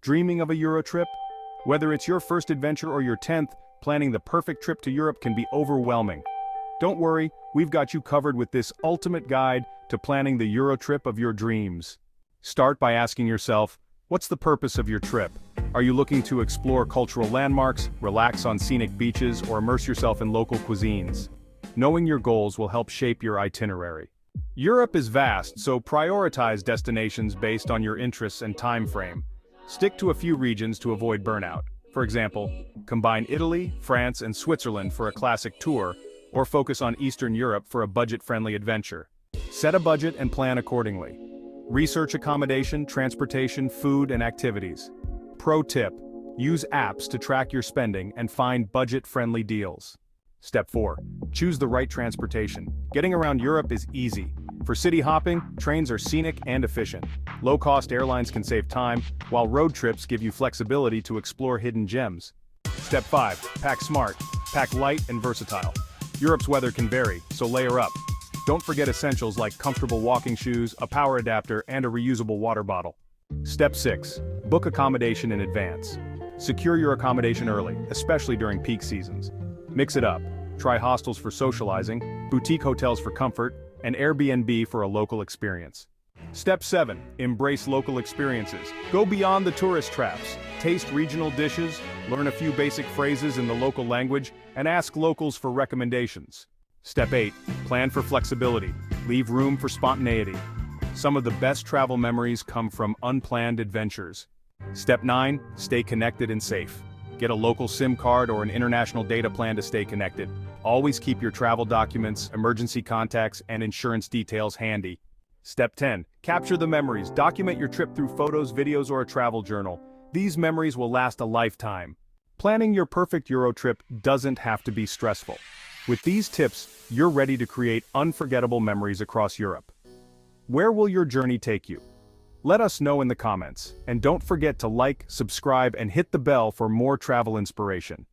Dreaming of a Eurotrip? Whether it's your first adventure or your 10th, planning the perfect trip to Europe can be overwhelming. Don't worry, we've got you covered with this ultimate guide to planning the Eurotrip of your dreams. Start by asking yourself, what's the purpose of your trip? Are you looking to explore cultural landmarks, relax on scenic beaches, or immerse yourself in local cuisines? Knowing your goals will help shape your itinerary. Europe is vast, so prioritize destinations based on your interests and time frame. Stick to a few regions to avoid burnout. For example, combine Italy, France, and Switzerland for a classic tour, or focus on Eastern Europe for a budget-friendly adventure. Set a budget and plan accordingly. Research accommodation, transportation, food, and activities. Pro tip: use apps to track your spending and find budget-friendly deals. Step 4. Choose the right transportation. Getting around Europe is easy. For city hopping, trains are scenic and efficient. Low-cost airlines can save time, while road trips give you flexibility to explore hidden gems. Step 5. Pack smart. Pack light and versatile. Europe's weather can vary, so layer up. Don't forget essentials like comfortable walking shoes, a power adapter, and a reusable water bottle. Step 6. Book accommodation in advance. Secure your accommodation early, especially during peak seasons. Mix it up. Try hostels for socializing, boutique hotels for comfort, and Airbnb for a local experience. Step 7. Embrace local experiences. Go beyond the tourist traps. Taste regional dishes, learn a few basic phrases in the local language, and ask locals for recommendations. Step 8. Plan for flexibility. Leave room for spontaneity. Some of the best travel memories come from unplanned adventures. Step 9. Stay connected and safe. Get a local SIM card or an international data plan to stay connected. Always keep your travel documents, emergency contacts, and insurance details handy. Step 10. Capture the memories. Document your trip through photos, videos, or a travel journal. These memories will last a lifetime. Planning your perfect Euro trip doesn't have to be stressful. With these tips, you're ready to create unforgettable memories across Europe. Where will your journey take you? Let us know in the comments, and don't forget to like, subscribe, and hit the bell for more travel inspiration.